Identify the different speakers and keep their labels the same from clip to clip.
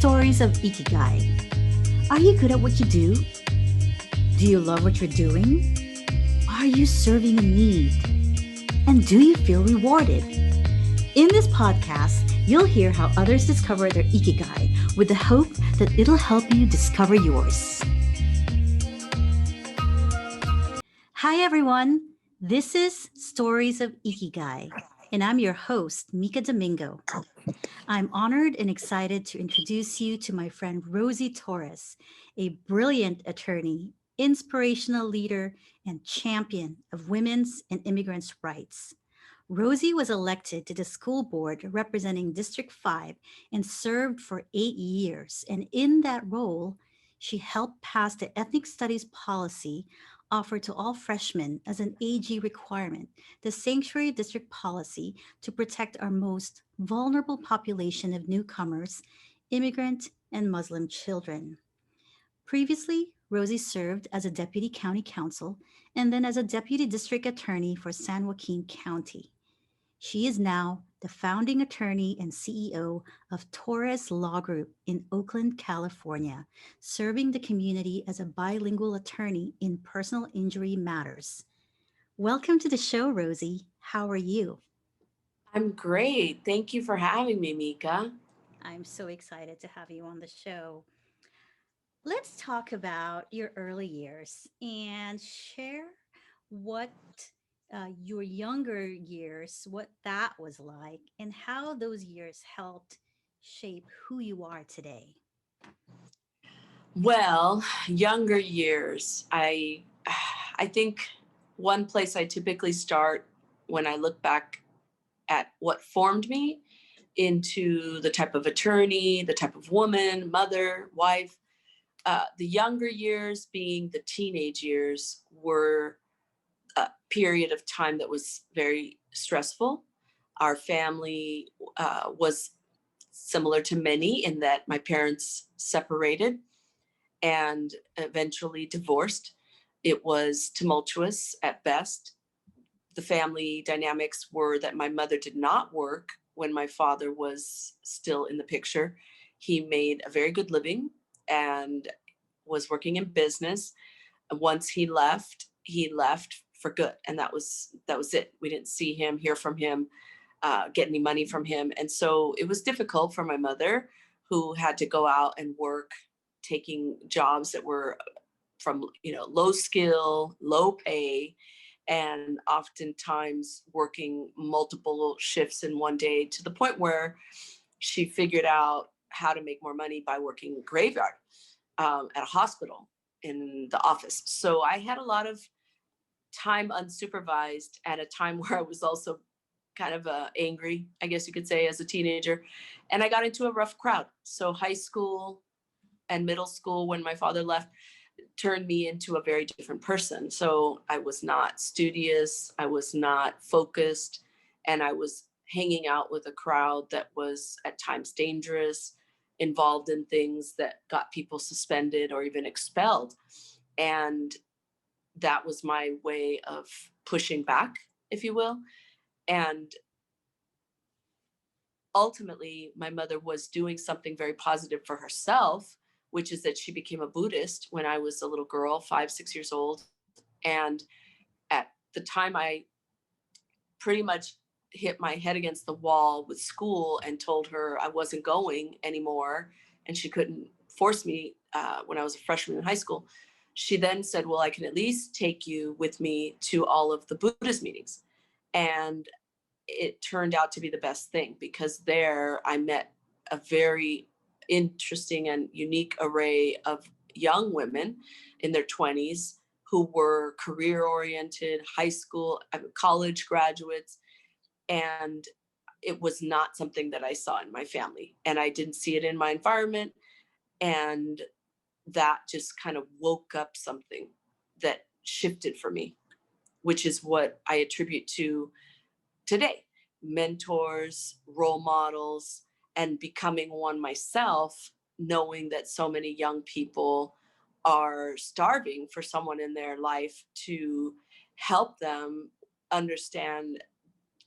Speaker 1: Stories of Ikigai. Are you good at what you do? Do you love what you're doing? Are you serving a need? And do you feel rewarded? In this podcast, you'll hear how others discover their Ikigai with the hope that it'll help you discover yours. Hi, everyone. This is Stories of Ikigai, and I'm your host, Mika Domingo. I'm honored and excited to introduce you to my friend Rosie Torres, a brilliant attorney, inspirational leader, and champion of women's and immigrants' rights. Rosie was elected to the school board representing District 5 and served for 8 years. And in that role, she helped pass the ethnic studies policy offered to all freshmen as an AG requirement, the sanctuary district policy to protect our most vulnerable population of newcomers, immigrant, and Muslim children. Previously, Rosie served as a deputy county counsel and then as a deputy district attorney for San Joaquin County. She is now the founding attorney and CEO of Torres Law Group in Oakland, California, serving the community as a bilingual attorney in personal injury matters. Welcome to the show, Rosie. How are you?
Speaker 2: I'm great. Thank you for having me, Mika.
Speaker 1: I'm so excited to have you on the show. Let's talk about your early years and share what your younger years, what that was like, and how those years helped shape who you are today.
Speaker 2: Well, younger years, I think one place I typically start when I look back at what formed me into the type of attorney, the type of woman, mother, wife, the younger years being the teenage years were a period of time that was very stressful. Our family was similar to many in that my parents separated and eventually divorced. It was tumultuous at best. The family dynamics were that my mother did not work when my father was still in the picture. He made a very good living and was working in business. Once he left for good, and that was it. We didn't see him, hear from him, get any money from him, and so it was difficult for my mother, who had to go out and work, taking jobs that were from low skill, low pay, and oftentimes working multiple shifts in one day, to the point where she figured out how to make more money by working graveyard at a hospital in the office. So I had a lot of time unsupervised at a time where I was also kind of angry, I guess you could say, as a teenager. And I got into a rough crowd. So high school and middle school, when my father left, turned me into a very different person. So I was not studious, I was not focused, and I was hanging out with a crowd that was at times dangerous, involved in things that got people suspended or even expelled. And that was my way of pushing back, if you will. And ultimately, my mother was doing something very positive for herself, which is that she became a Buddhist when I was a little girl, 5, 6 years old. And at the time, I pretty much hit my head against the wall with school and told her I wasn't going anymore, and she couldn't force me when I was a freshman in high school. She then said, well, I can at least take you with me to all of the Buddhist meetings. And it turned out to be the best thing, because there I met a very interesting and unique array of young women in their 20s who were career oriented, high school, college graduates. And it was not something that I saw in my family, and I didn't see it in my environment. And that just kind of woke up something that shifted for me, which is what I attribute to today: mentors, role models, and becoming one myself, knowing that so many young people are starving for someone in their life to help them understand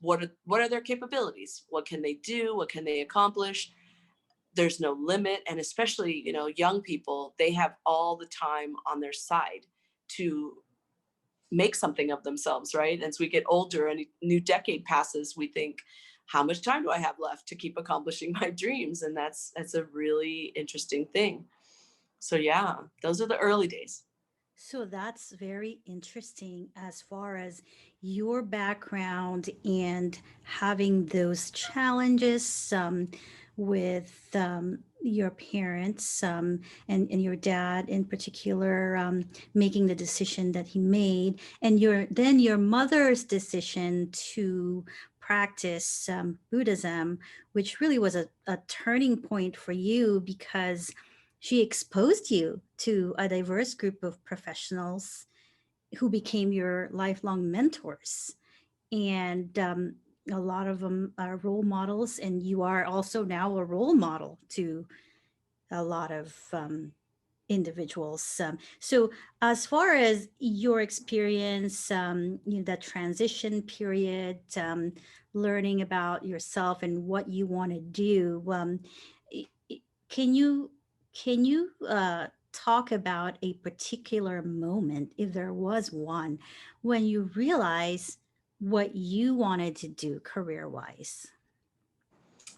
Speaker 2: what are their capabilities, what can they do, what can they accomplish, there's no limit. And especially, young people, they have all the time on their side to make something of themselves, right? As we get older and a new decade passes, we think, how much time do I have left to keep accomplishing my dreams? And that's a really interesting thing. So yeah, those are the early days.
Speaker 1: So that's very interesting as far as your background and having those challenges with your parents and your dad in particular making the decision that he made, and your mother's decision to practice Buddhism, which really was a turning point for you because she exposed you to a diverse group of professionals who became your lifelong mentors. And a lot of them are role models, and you are also now a role model to a lot of individuals. So, as far as your experience, that transition period, learning about yourself and what you want to do, i- i- can you talk about a particular moment, if there was one, when you realized what you wanted to do career wise?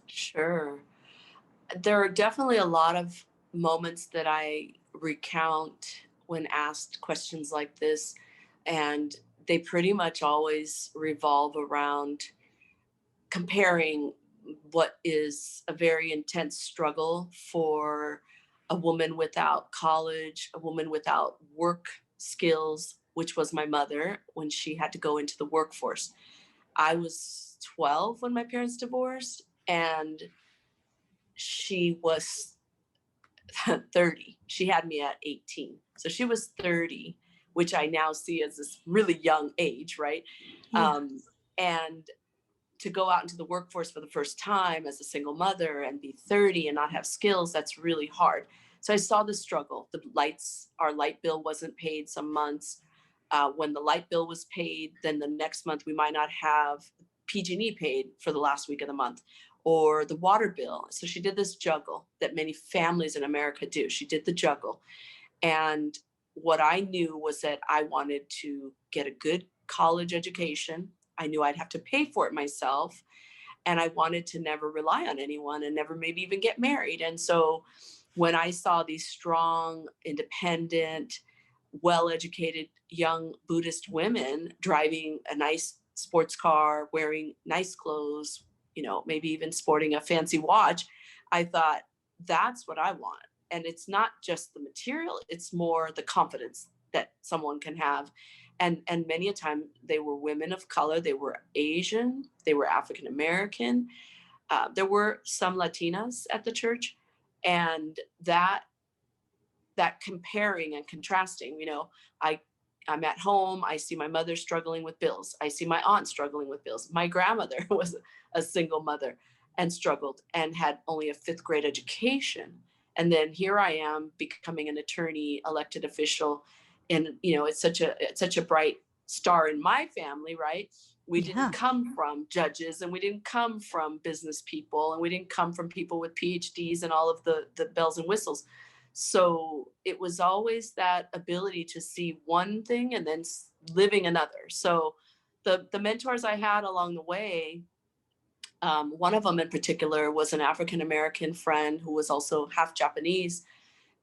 Speaker 2: Sure. There are definitely a lot of moments that I recount when asked questions like this, and they pretty much always revolve around comparing what is a very intense struggle for a woman without college, a woman without work skills, which was my mother when she had to go into the workforce. I was 12 when my parents divorced, and she was 30. She had me at 18. So she was 30, which I now see as this really young age, right?
Speaker 1: Yeah.
Speaker 2: And to go out into the workforce for the first time as a single mother and be 30 and not have skills, that's really hard. So I saw the struggle. Our light bill wasn't paid some months. When the light bill was paid, then the next month we might not have PG&E paid for the last week of the month, or the water bill. So she did this juggle that many families in America do. She did the juggle. And what I knew was that I wanted to get a good college education. I knew I'd have to pay for it myself. And I wanted to never rely on anyone and never maybe even get married. And so when I saw these strong, independent, well-educated young Buddhist women driving a nice sports car, wearing nice clothes, maybe even sporting a fancy watch, I thought, that's what I want. And it's not just the material, it's more the confidence that someone can have. And many a time they were women of color, they were Asian, they were African American. There were some Latinas at the church, and that comparing and contrasting, I'm at home, I see my mother struggling with bills, I see my aunt struggling with bills. My grandmother was a single mother and struggled and had only a fifth grade education. And then here I am becoming an attorney, elected official. And it's such a bright star in my family, right? We didn't
Speaker 1: Yeah.
Speaker 2: come from judges, and we didn't come from business people, and we didn't come from people with PhDs and all of the bells and whistles. So it was always that ability to see one thing and then living another. So the mentors I had along the way, one of them in particular was an African American friend who was also half Japanese,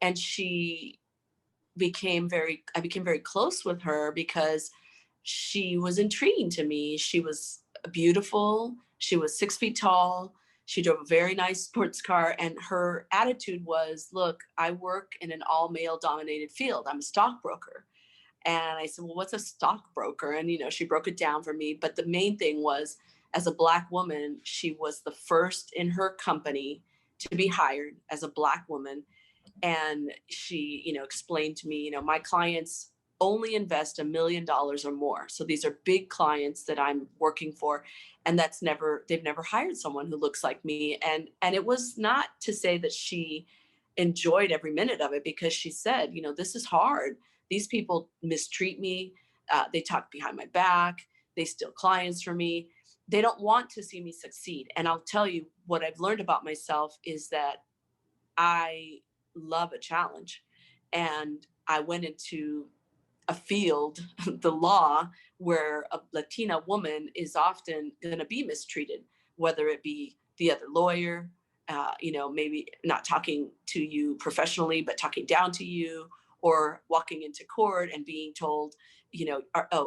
Speaker 2: and I became very close with her because she was intriguing to me. She was beautiful. She was 6 feet tall. She drove a very nice sports car. And her attitude was, look, I work in an all male dominated field. I'm a stockbroker. And I said, well, what's a stockbroker? And, she broke it down for me. But the main thing was, as a Black woman, she was the first in her company to be hired as a Black woman. And she, explained to me, my clients only invest $1 million or more. So these are big clients that I'm working for. And they've never hired someone who looks like me. And it was not to say that she enjoyed every minute of it, because she said, this is hard. These people mistreat me. They talk behind my back. They steal clients from me. They don't want to see me succeed. And I'll tell you, what I've learned about myself is that I love a challenge. And I went into a field, the law, where a Latina woman is often going to be mistreated, whether it be the other lawyer, maybe not talking to you professionally, but talking down to you, or walking into court and being told,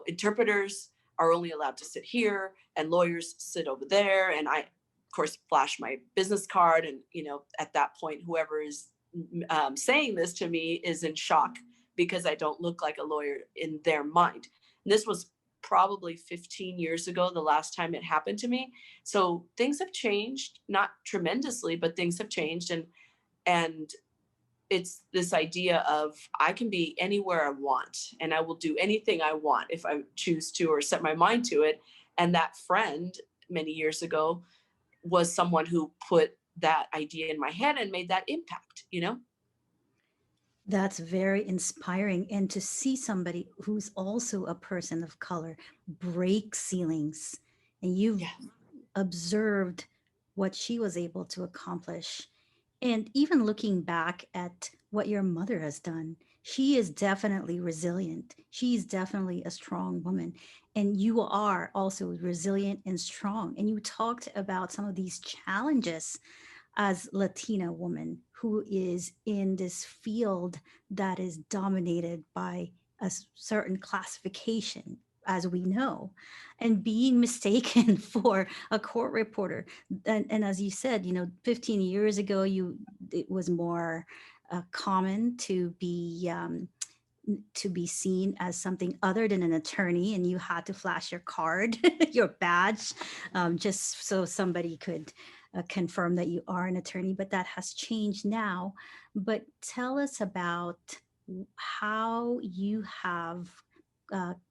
Speaker 2: interpreters are only allowed to sit here and lawyers sit over there. And I, of course, flash my business card. And, at that point, whoever is saying this to me is in shock because I don't look like a lawyer in their mind. And this was probably 15 years ago, the last time it happened to me. So things have changed, not tremendously, but things have changed. And it's this idea of I can be anywhere I want and I will do anything I want if I choose to or set my mind to it. And that friend many years ago was someone who put that idea in my head and made that impact.
Speaker 1: That's very inspiring. And to see somebody who's also a person of color break ceilings, and you've
Speaker 2: Yeah.
Speaker 1: observed what she was able to accomplish. And even looking back at what your mother has done, she is definitely resilient. She's definitely a strong woman. And you are also resilient and strong. And you talked about some of these challenges as Latina woman who is in this field that is dominated by a certain classification, as we know, and being mistaken for a court reporter. And as you said, 15 years ago, it was more common to be seen as something other than an attorney, and you had to flash your card, your badge, just so somebody could confirm that you are an attorney. But that has changed now. But tell us about how you have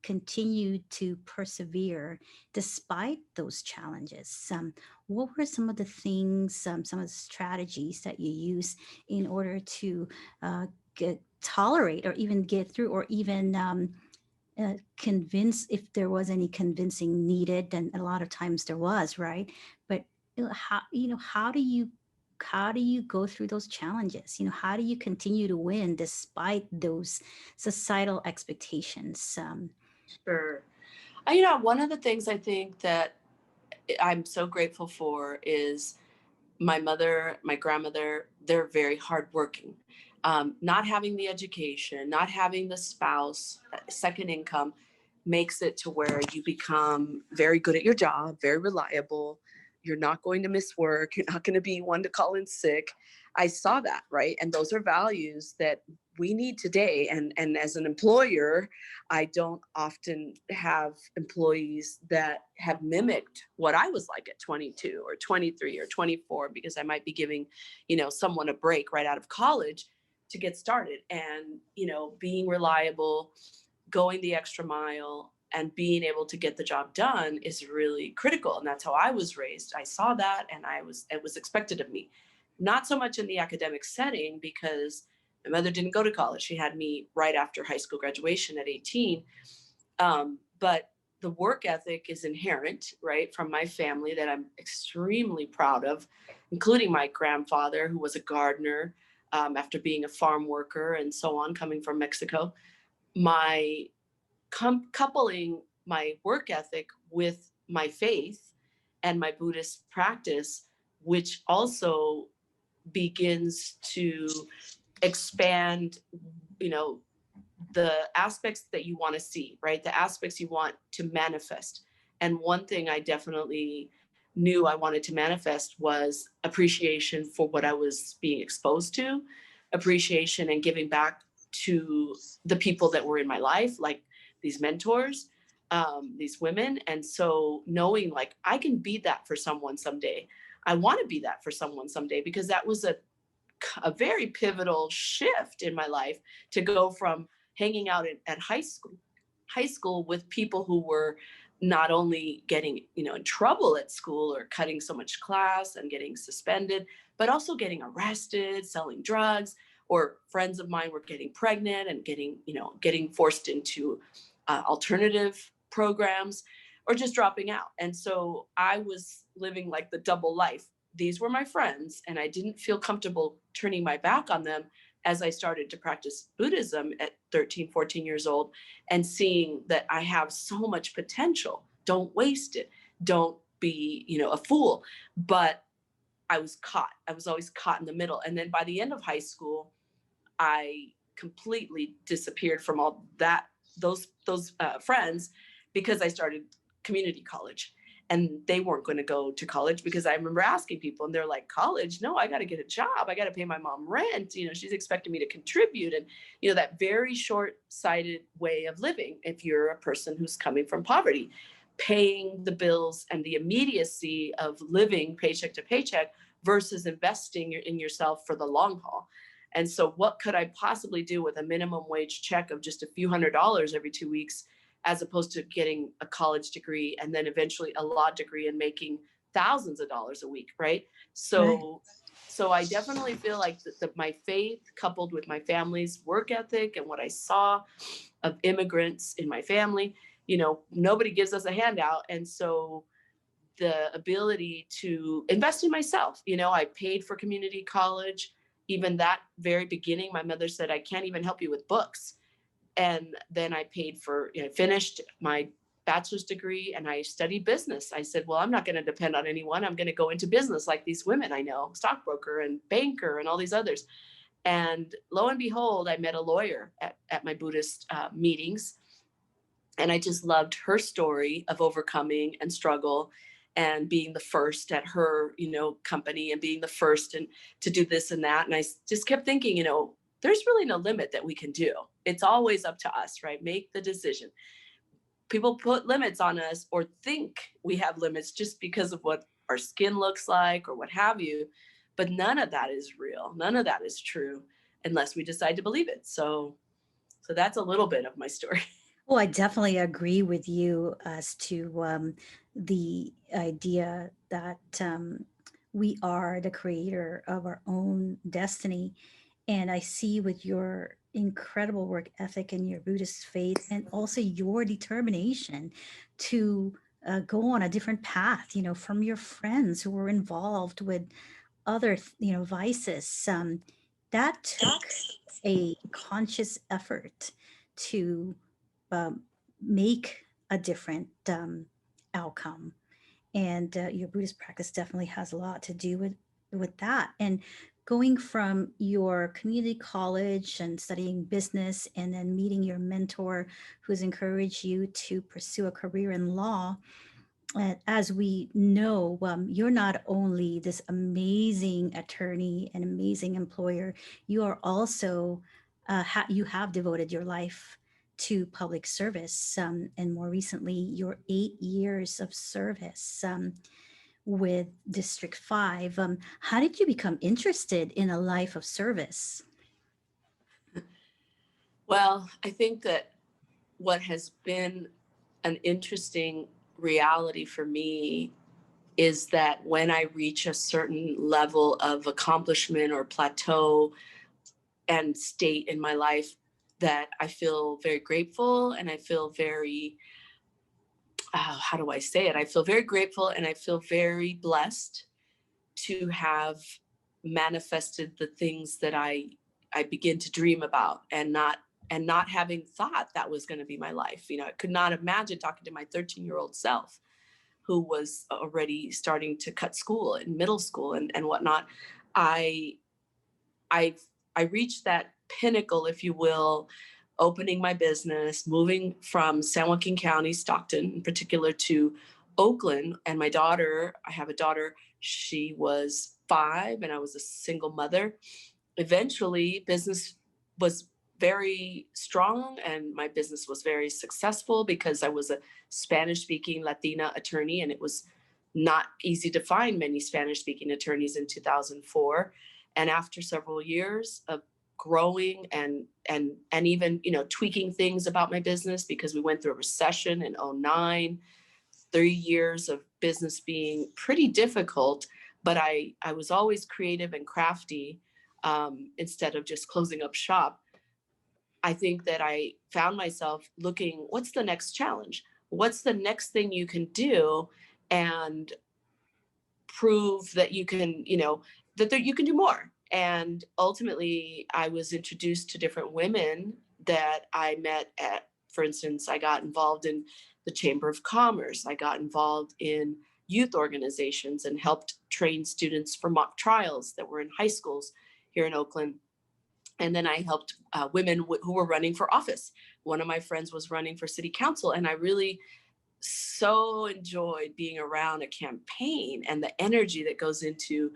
Speaker 1: continued to persevere despite those challenges. What were some of the things, some of the strategies that you use in order to tolerate or even get through, or even convince, if there was any convincing needed? And a lot of times there was, right? But how do you go through those challenges? How do you continue to win despite those societal expectations?
Speaker 2: Sure. One of the things I think that I'm so grateful for is my mother, my grandmother. They're very hardworking. Not having the education, not having the spouse, second income makes it to where you become very good at your job, very reliable. You're not going to miss work. You're not going to be one to call in sick. I saw that, right? And those are values that we need today. And as an employer, I don't often have employees that have mimicked what I was like at 22 or 23 or 24, because I might be giving, someone a break right out of college to get started. And, being reliable, going the extra mile, and being able to get the job done is really critical. And that's how I was raised. I saw that, and it was expected of me. Not so much in the academic setting, because my mother didn't go to college. She had me right after high school graduation at 18. But the work ethic is inherent, right, from my family, that I'm extremely proud of, including my grandfather, who was a gardener after being a farm worker and so on, coming from Mexico. My coupling my work ethic with my faith and my Buddhist practice, which also begins to expand, the aspects that you want to see, right? The aspects you want to manifest. And one thing I definitely knew I wanted to manifest was appreciation for what I was being exposed to, appreciation and giving back to the people that were in my life, like these mentors, these women. And so knowing like I can be that for someone someday. I want to be that for someone someday, because that was a very pivotal shift in my life, to go from hanging out at high school with people who were not only getting in trouble at school or cutting so much class and getting suspended, but also getting arrested, selling drugs, or friends of mine were getting pregnant and getting forced into alternative programs, or just dropping out. And so I was living like the double life, these were my friends, and I didn't feel comfortable turning my back on them as I started to practice Buddhism at 13, 14 years old, and seeing that I have so much potential. Don't waste it. Don't be, a fool. But I was caught. I was always caught in the middle. And then by the end of high school, I completely disappeared from all that, those friends, because I started community college. And they weren't going to go to college because I remember asking people, and they're like, college? No, I got to get a job. I got to pay my mom rent. She's expecting me to contribute. And, that very short-sighted way of living, if you're a person who's coming from poverty, paying the bills and the immediacy of living paycheck to paycheck versus investing in yourself for the long haul. And so what could I possibly do with a minimum wage check of just a few $100s every 2 weeks, as opposed to getting a college degree and then eventually a law degree and making thousands of dollars a week, right? So I definitely feel like my faith coupled with my family's work ethic and what I saw of immigrants in my family, nobody gives us a handout. And so the ability to invest in myself, I paid for community college. Even that very beginning, my mother said, I can't even help you with books. And then I paid for, finished my bachelor's degree and I studied business. I said, well, I'm not going to depend on anyone. I'm going to go into business like these women I know, stockbroker and banker and all these others. And lo and behold, I met a lawyer at my Buddhist meetings. And I just loved her story of overcoming and struggle and being the first at her, company and being the first and to do this and that. And I just kept thinking, there's really no limit that we can do. It's always up to us, right? Make the decision. People put limits on us or think we have limits just because of what our skin looks like or what have you. But none of that is real. None of that is true unless we decide to believe it. So that's a little bit of my story.
Speaker 1: Well, I definitely agree with you as to the idea that we are the creator of our own destiny. And I see with your incredible work ethic and your Buddhist faith, and also your determination to go on a different path, from your friends who were involved with other, vices. That took a conscious effort to make a different outcome. And your Buddhist practice definitely has a lot to do with that. And going from your community college and studying business and then meeting your mentor who's encouraged you to pursue a career in law, as we know, you're not only this amazing attorney and amazing employer, you are also, you have devoted your life to public service, and more recently, your 8 years of service with District 5. How did you become interested in a life of service?
Speaker 2: Well, I think that what has been an interesting reality for me is that when I reach a certain level of accomplishment or plateau and state in my life, that I feel very grateful and I feel very, how do I say it? I feel very grateful and I feel very blessed to have manifested the things that I begin to dream about and not having thought that was going to be my life. I could not imagine talking to my 13-year-old self who was already starting to cut school in middle school and whatnot. I reached that pinnacle, if you will, opening my business, moving from San Joaquin County, Stockton in particular, to Oakland. And my daughter, I have a daughter, she was 5 and I was a single mother. Eventually, business was very strong and my business was very successful because I was a Spanish-speaking Latina attorney, and it was not easy to find many Spanish-speaking attorneys in 2004. And after several years of growing and even tweaking things about my business, because we went through a recession in 2009, 3 years of business being pretty difficult, but I was always creative and crafty instead of just closing up shop. I think that I found myself looking, what's the next challenge? What's the next thing you can do? And prove that you can, you can do more. And ultimately, I was introduced to different women that I met at, for instance, I got involved in the Chamber of Commerce. I got involved in youth organizations and helped train students for mock trials that were in high schools here in Oakland. And then I helped women who were running for office. One of my friends was running for city council, and I really so enjoyed being around a campaign and the energy that goes into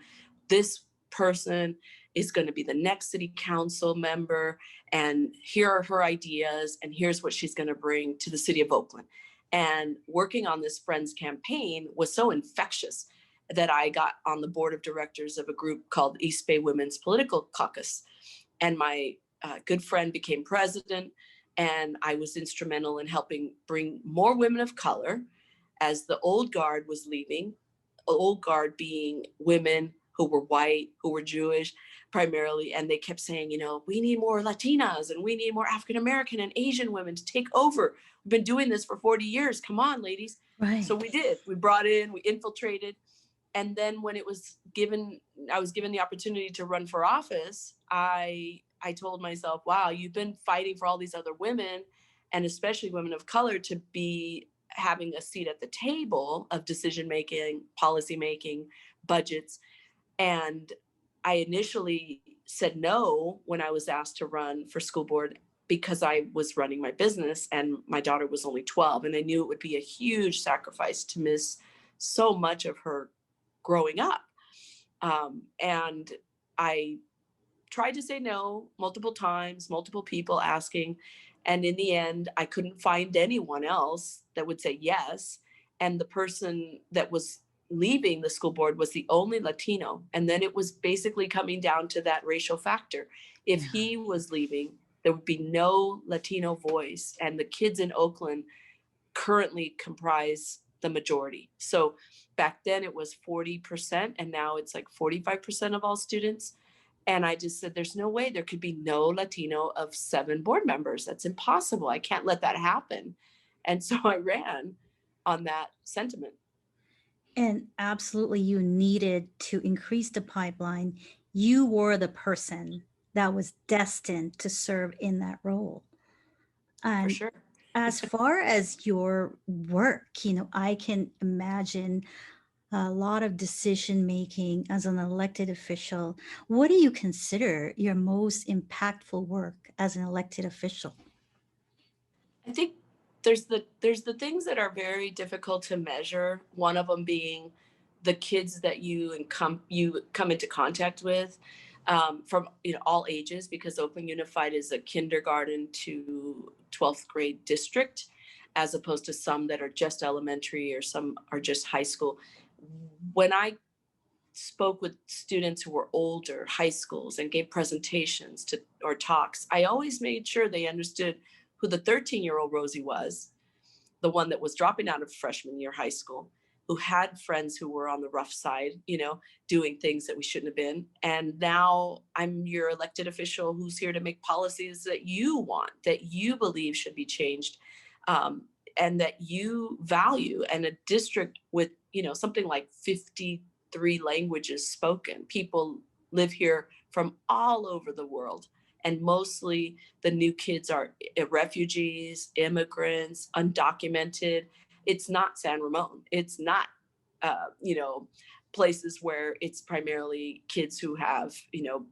Speaker 2: this person is going to be the next city council member, and here are her ideas, and here's what she's going to bring to the city of Oakland. And working on this friends campaign was so infectious that I got on the board of directors of a group called East Bay Women's Political Caucus. And my good friend became president, and I was instrumental in helping bring more women of color as the old guard was leaving, old guard being women who were white, who were Jewish primarily. And they kept saying, we need more Latinas and we need more African-American and Asian women to take over. We've been doing this for 40 years. Come on, ladies.
Speaker 1: Right.
Speaker 2: So we did. We brought in, we infiltrated. And then when I was given the opportunity to run for office, I told myself, wow, you've been fighting for all these other women, and especially women of color, to be having a seat at the table of decision making, policy making, budgets. And I initially said no when I was asked to run for school board because I was running my business and my daughter was only 12, and I knew it would be a huge sacrifice to miss so much of her growing up. And I tried to say no multiple times, multiple people asking. And in the end, I couldn't find anyone else that would say yes. And the person that was leaving the school board was the only Latino. And then it was basically coming down to that racial factor. If he was leaving, there would be no Latino voice. And the kids in Oakland currently comprise the majority. So back then it was 40%, and now it's like 45% of all students. And I just said, there's no way there could be no Latino of 7 board members. That's impossible. I can't let that happen. And so I ran on that sentiment.
Speaker 1: And absolutely, you needed to increase the pipeline. You were the person that was destined to serve in that role. And
Speaker 2: For sure.
Speaker 1: as far as your work, I can imagine a lot of decision making as an elected official. What do you consider your most impactful work as an elected official?
Speaker 2: I think there's the things that are very difficult to measure. One of them being the kids that you come into contact with, from all ages, because Oakland Unified is a kindergarten to 12th grade district, as opposed to some that are just elementary or some are just high school. When I spoke with students who were older, high schools, and gave presentations or talks, I always made sure they understood who the 13-year-old Rosie was, the one that was dropping out of freshman year high school, who had friends who were on the rough side, doing things that we shouldn't have been. And now I'm your elected official who's here to make policies that you want, that you believe should be changed, and that you value. And a district with, something like 53 languages spoken. People live here from all over the world. And mostly the new kids are refugees, immigrants, undocumented. It's not San Ramon. It's not, places where it's primarily kids who have,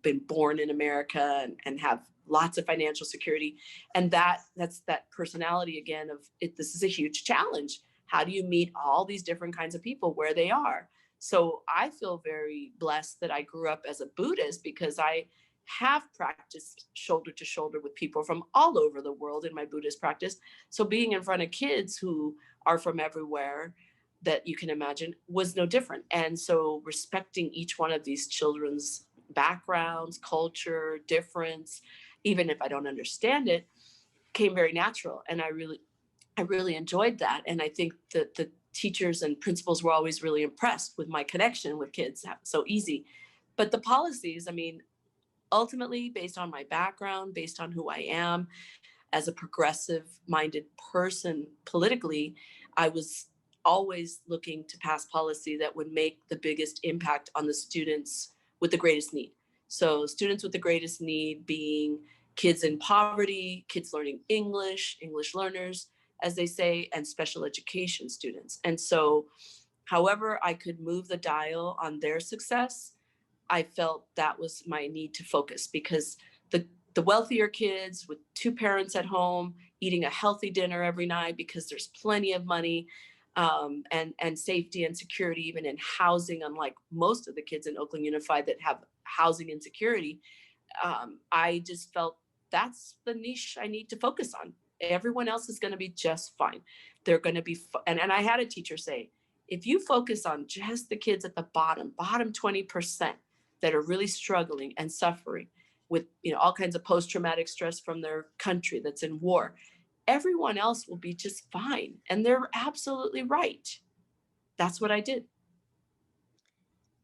Speaker 2: been born in America and have lots of financial security. And that's that personality again of it. This is a huge challenge. How do you meet all these different kinds of people where they are? So I feel very blessed that I grew up as a Buddhist, because I have practiced shoulder to shoulder with people from all over the world in my Buddhist practice. So being in front of kids who are from everywhere that you can imagine was no different. And so respecting each one of these children's backgrounds, culture, difference, even if I don't understand it, came very natural. And I really enjoyed that. And I think that the teachers and principals were always really impressed with my connection with kids. So easy. But the policies, ultimately, based on my background, based on who I am as a progressive minded person politically, I was always looking to pass policy that would make the biggest impact on the students with the greatest need. So students with the greatest need being kids in poverty, kids learning English, English learners, as they say, and special education students. And so however I could move the dial on their success, I felt that was my need to focus, because the wealthier kids with two parents at home eating a healthy dinner every night because there's plenty of money, and safety and security, even in housing, unlike most of the kids in Oakland Unified that have housing insecurity. I just felt that's the niche I need to focus on. Everyone else is going to be just fine. They're going to be, and I had a teacher say, if you focus on just the kids at the bottom 20% that are really struggling and suffering with, all kinds of post-traumatic stress from their country that's in war, everyone else will be just fine. And they're absolutely right. That's what I did.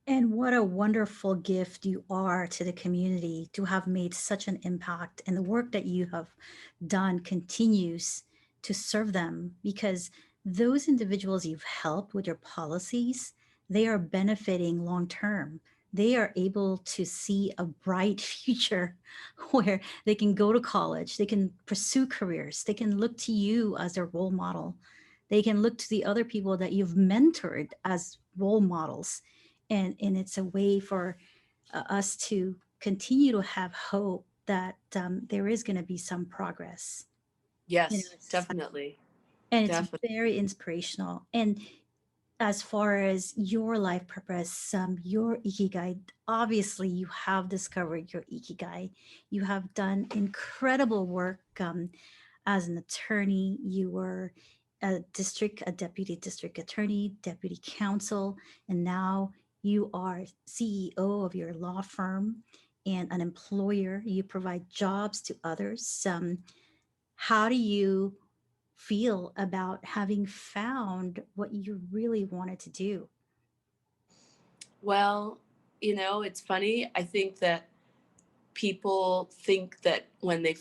Speaker 1: And what a wonderful gift you are to the community to have made such an impact. And the work that you have done continues to serve them, because those individuals you've helped with your policies, they are benefiting long term. They are able to see a bright future where they can go to college, they can pursue careers, they can look to you as their role model. They can look to the other people that you've mentored as role models, and it's a way for us to continue to have hope that there is going to be some progress.
Speaker 2: Yes,
Speaker 1: It's
Speaker 2: definitely.
Speaker 1: and it's
Speaker 2: Definitely.
Speaker 1: very inspirational. And as far as your life purpose, your ikigai, obviously you have discovered your ikigai. You have done incredible work as an attorney. You were a deputy district attorney, deputy counsel, and now you are CEO of your law firm and an employer. You provide jobs to others. How do you feel about having found what you really wanted to do?
Speaker 2: Well, it's funny. I think that people think that when they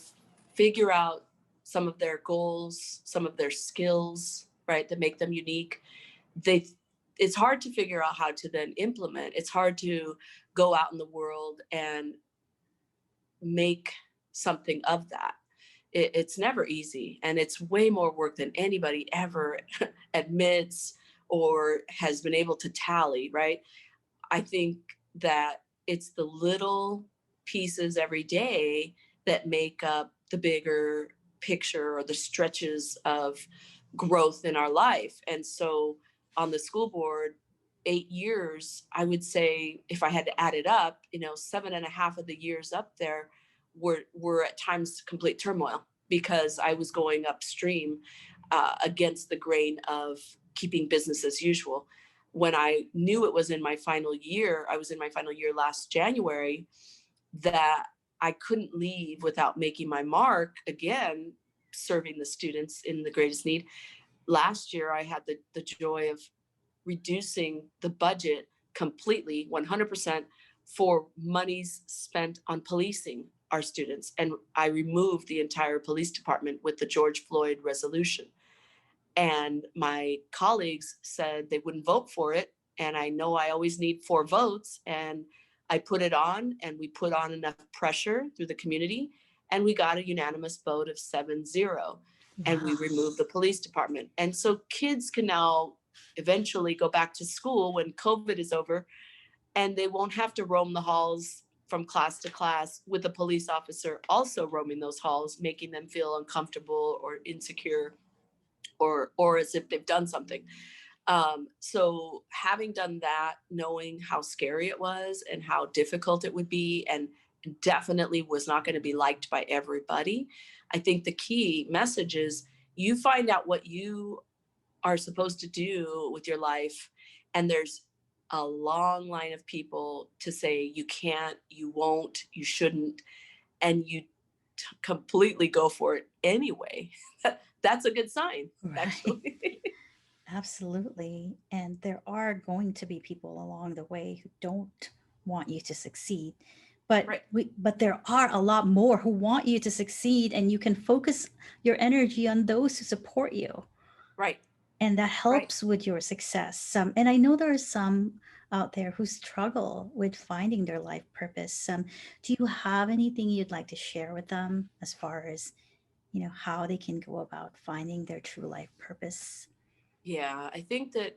Speaker 2: figure out some of their goals, some of their skills, right, that make them unique, they it's hard to figure out how to then implement. It's hard to go out in the world and make something of that. It's never easy, and it's way more work than anybody ever admits or has been able to tally, right? I think that it's the little pieces every day that make up the bigger picture or the stretches of growth in our life. And so on the school board, 8 years, I would say, if I had to add it up, 7.5 of the years up there were at times complete turmoil, because I was going upstream against the grain of keeping business as usual. When I knew it was in my final year, I was in my final year last January, that I couldn't leave without making my mark again, serving the students in the greatest need. Last year, I had the joy of reducing the budget completely, 100%, for monies spent on policing our students. And I removed the entire police department with the George Floyd resolution. And my colleagues said they wouldn't vote for it. And I know I always need 4 votes. And I put it on, and we put on enough pressure through the community. And we got a unanimous vote of 7-0. And we
Speaker 1: Wow.
Speaker 2: removed the police department. And so kids can now eventually go back to school when COVID is over, and they won't have to roam the halls from class to class with a police officer also roaming those halls, making them feel uncomfortable or insecure, or as if they've done something. So having done that, knowing how scary it was and how difficult it would be, and definitely was not going to be liked by everybody, I think the key message is you find out what you are supposed to do with your life, and there's a long line of people to say you can't, you won't, you shouldn't, and you completely go for it anyway. That's a good sign,
Speaker 1: Right.
Speaker 2: actually.
Speaker 1: Absolutely. And there are going to be people along the way who don't want you to succeed.
Speaker 2: Right.
Speaker 1: But there are a lot more who want you to succeed, and you can focus your energy on those who support you.
Speaker 2: Right.
Speaker 1: and that
Speaker 2: Right.
Speaker 1: helps with your success. And I know there are some out there who struggle with finding their life purpose. Do you have anything you'd like to share with them as far as, how they can go about finding their true life purpose?
Speaker 2: Yeah, I think the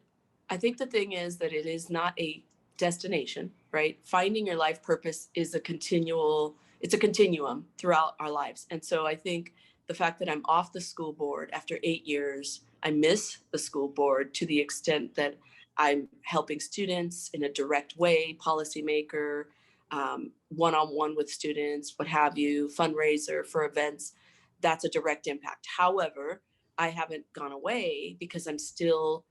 Speaker 2: thing is that it is not a destination, right? Finding your life purpose is it's a continuum throughout our lives. And so I think the fact that I'm off the school board after 8 years, I miss the school board to the extent that I'm helping students in a direct way, policymaker, one-on-one with students, what have you, fundraiser for events. That's a direct impact. However, I haven't gone away because I'm still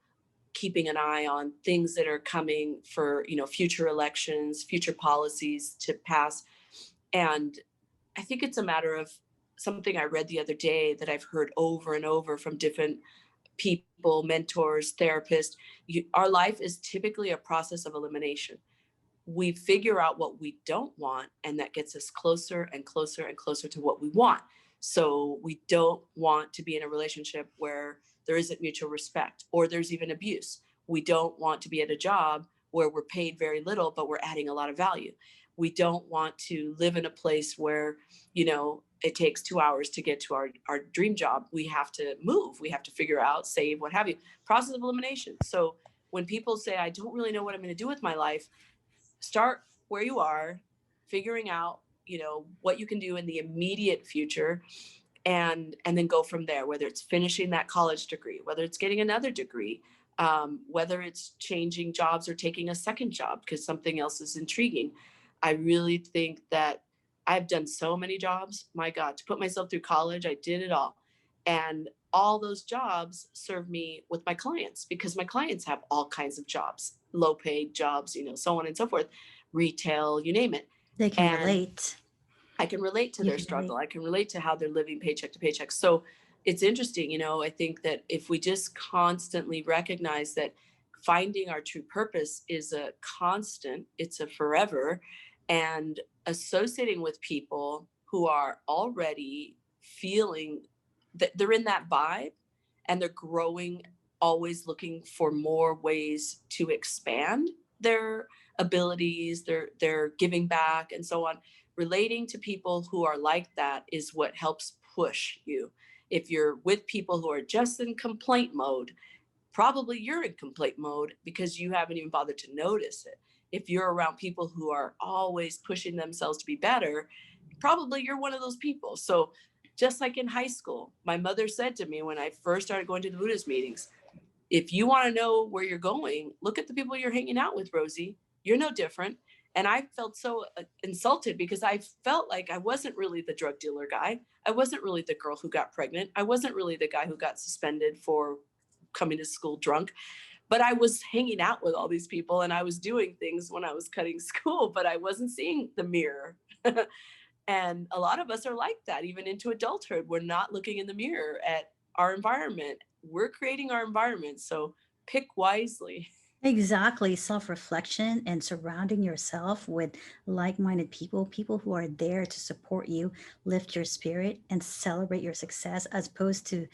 Speaker 2: keeping an eye on things that are coming for, future elections, future policies to pass. And I think it's a matter of something I read the other day that I've heard over and over from different people, mentors, therapists. Our life is typically a process of elimination. We figure out what we don't want, and that gets us closer and closer and closer to what we want. So we don't want to be in a relationship where there isn't mutual respect or there's even abuse. We don't want to be at a job where we're paid very little, but we're adding a lot of value. We don't want to live in a place where, it takes 2 hours to get to our dream job. We have to move. We have to figure out, save, what have you. Process of elimination. So when people say, I don't really know what I'm going to do with my life, start where you are, figuring out, what you can do in the immediate future, and then go from there, whether it's finishing that college degree, whether it's getting another degree, whether it's changing jobs or taking a second job because something else is intriguing. I really think that I've done so many jobs. My God, to put myself through college, I did it all. And all those jobs serve me with my clients because my clients have all kinds of jobs, low paid jobs, so on and so forth, retail, you name it.
Speaker 1: They can
Speaker 2: And
Speaker 1: relate.
Speaker 2: I can relate to
Speaker 1: You
Speaker 2: their
Speaker 1: can relate.
Speaker 2: struggle. I can relate to how they're living paycheck to paycheck. So it's interesting, I think that if we just constantly recognize that finding our true purpose is a constant, it's a forever, and associating with people who are already feeling that they're in that vibe and they're growing, always looking for more ways to expand their abilities, their giving back and so on. Relating to people who are like that is what helps push you. If you're with people who are just in complaint mode, probably you're in complaint mode because you haven't even bothered to notice it. If you're around people who are always pushing themselves to be better, probably you're one of those people. So just like in high school, my mother said to me when I first started going to the Buddhist meetings, if you want to know where you're going, look at the people you're hanging out with, Rosie. You're no different. And I felt so insulted because I felt like I wasn't really the drug dealer guy. I wasn't really the girl who got pregnant. I wasn't really the guy who got suspended for coming to school drunk. But I was hanging out with all these people and I was doing things when I was cutting school, but I wasn't seeing the mirror. And a lot of us are like that, even into adulthood. We're not looking in the mirror at our environment. We're creating our environment. So pick wisely.
Speaker 1: Exactly. Self reflection and surrounding yourself with like minded people, people who are there to support you, lift your spirit, and celebrate your success, as opposed to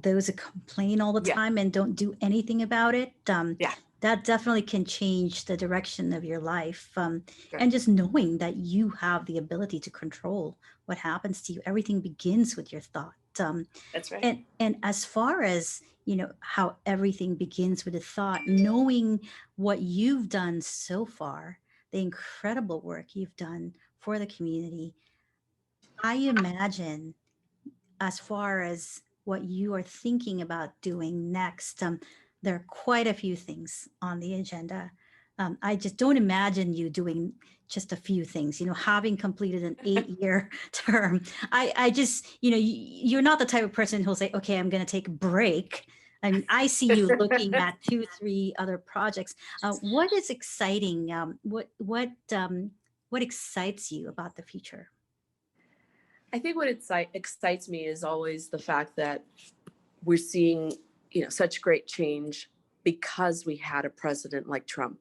Speaker 1: those who complain all the
Speaker 2: Yeah.
Speaker 1: time and don't do anything about it.
Speaker 2: Yeah.
Speaker 1: That definitely can change the direction of your life.
Speaker 2: Right.
Speaker 1: And just knowing that you have the ability to control what happens to you, everything begins with your thought.
Speaker 2: That's right.
Speaker 1: And as far as how everything begins with a thought, knowing what you've done so far, the incredible work you've done for the community, I imagine as far as what you are thinking about doing next, there are quite a few things on the agenda. I just don't imagine you doing just a few things, having completed an 8-year term. I just, you're not the type of person who'll say, okay, I'm going to take a break. I mean, I see you looking at 2, 3 other projects. What is exciting? What excites you about the future?
Speaker 2: I think what excites me is always the fact that we're seeing, such great change because we had a president like Trump.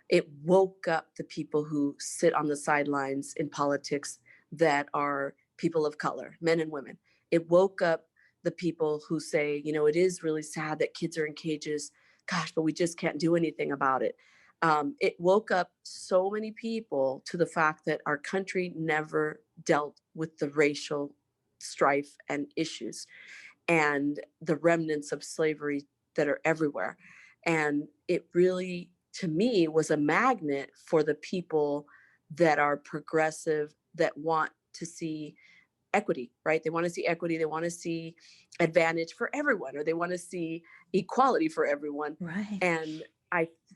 Speaker 2: It woke up the people who sit on the sidelines in politics that are people of color, men and women. It woke up the people who say, it is really sad that kids are in cages. Gosh, but we just can't do anything about it. It woke up so many people to the fact that our country never dealt with the racial strife and issues and the remnants of slavery that are everywhere. And it really, to me, was a magnet for the people that are progressive, that want to see equity, right? They want to see equity. They want to see advantage for everyone, or they want to see equality for everyone.
Speaker 1: Right.
Speaker 2: And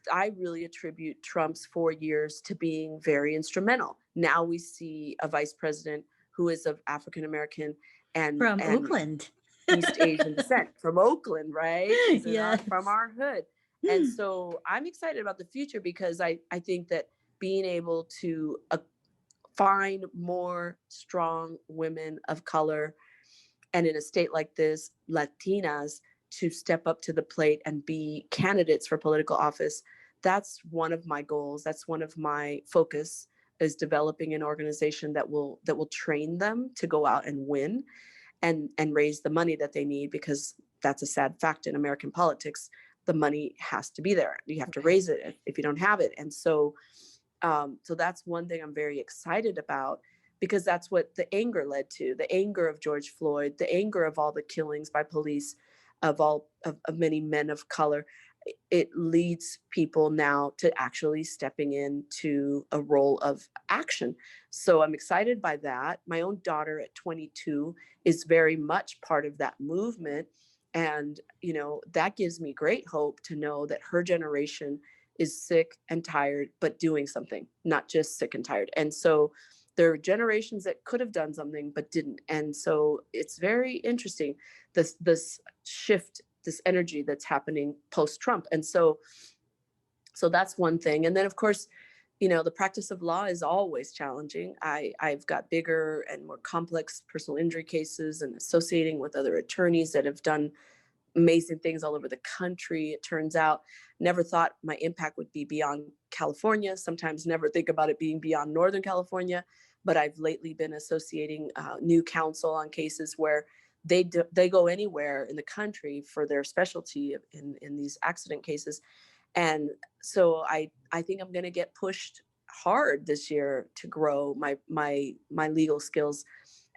Speaker 2: I really attribute Trump's 4 years to being very instrumental. Now we see a vice president who is of African American and
Speaker 1: From Oakland.
Speaker 2: East Asian descent, from Oakland, right?
Speaker 1: Yes.
Speaker 2: From our hood. And so I'm excited about the future, because I think that being able to find more strong women of color, and in a state like this, Latinas, to step up to the plate and be candidates for political office, that's one of my goals. That's one of my focus, is developing an organization that will train them to go out and win and raise the money that they need, because that's a sad fact in American politics. The money has to be there. You have to raise it if you don't have it. And so that's one thing I'm very excited about, because that's what the anger led to, the anger of George Floyd, the anger of all the killings by police of many men of color. It leads people now to actually stepping into a role of action. So I'm excited by that. My own daughter at 22 is very much part of that movement. And, that gives me great hope to know that her generation is sick and tired, but doing something, not just sick and tired. And so there are generations that could have done something, but didn't. And so it's very interesting, this shift, this energy that's happening post-Trump. And so that's one thing. And then, of course, the practice of law is always challenging. I've got bigger and more complex personal injury cases, and associating with other attorneys that have done amazing things all over the country. It turns out, never thought my impact would be beyond California. Sometimes never think about it being beyond Northern California. But I've lately been associating new counsel on cases where they go anywhere in the country for their specialty in these accident cases. And so I think I'm going to get pushed hard this year to grow my legal skills.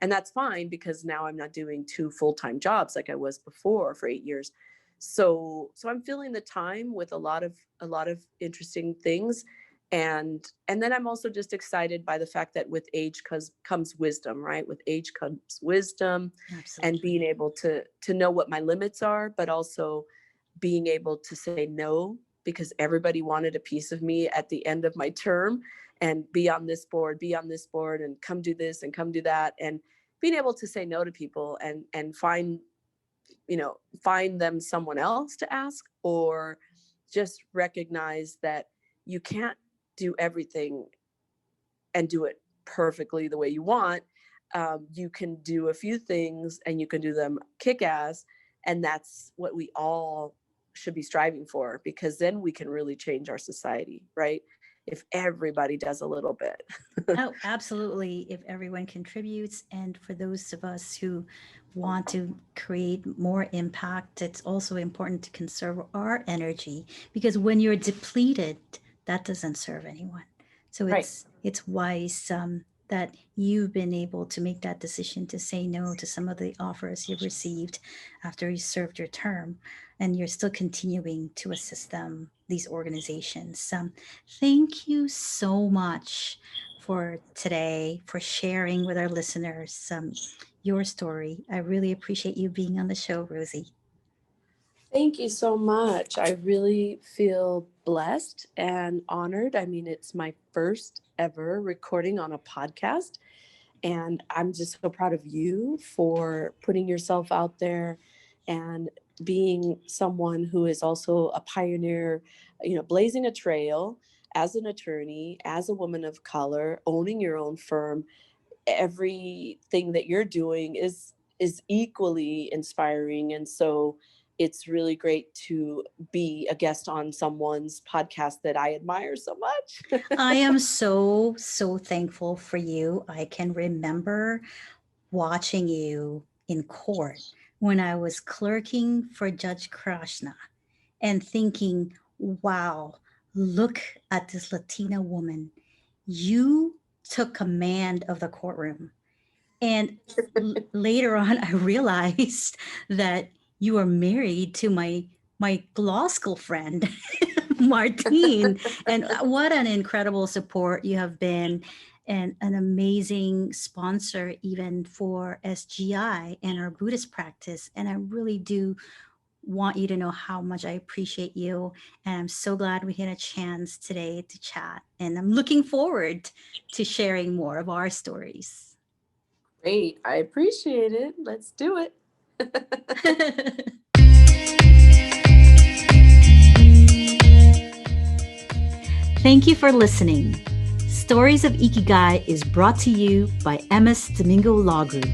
Speaker 2: And that's fine, because now I'm not doing 2 full-time jobs like I was before for 8 years. So I'm filling the time with a lot of interesting things. And then I'm also just excited by the fact that with age comes wisdom, right? With age comes wisdom. Absolutely. And being able to know what my limits are, but also being able to say no, because everybody wanted a piece of me at the end of my term, and be on this board, and come do this and come do that. And being able to say no to people and find them someone else to ask, or just recognize that you can't do everything and do it perfectly the way you want. You can do a few things, and you can do them kick-ass. And that's what we all should be striving for, because then we can really change our society, right? If everybody does a little bit.
Speaker 1: Oh, absolutely. If everyone contributes, and for those of us who want to create more impact, it's also important to conserve our energy, because when you're depleted, that doesn't serve anyone. So it's wise that you've been able to make that decision to say no to some of the offers you've received after you served your term, and you're still continuing to assist these organizations. Thank you so much for today, for sharing with our listeners your story. I really appreciate you being on the show, Rosie.
Speaker 2: Thank you so much. I really feel blessed and honored. I mean, it's my first ever recording on a podcast, and I'm just so proud of you for putting yourself out there and being someone who is also a pioneer, blazing a trail as an attorney, as a woman of color, owning your own firm. Everything that you're doing is equally inspiring. And so it's really great to be a guest on someone's podcast that I admire so much.
Speaker 1: I am so thankful for you. I can remember watching you in court when I was clerking for Judge Krishna and thinking, wow, look at this Latina woman. You took command of the courtroom. And later on, I realized that you are married to my law school friend, Martine. And what an incredible support you have been, and an amazing sponsor even for SGI and our Buddhist practice. And I really do want you to know how much I appreciate you. And I'm so glad we had a chance today to chat. And I'm looking forward to sharing more of our stories.
Speaker 2: Great. I appreciate it. Let's do it.
Speaker 1: Thank you for listening. Stories of Ikigai is brought to you by MS Domingo Law Group.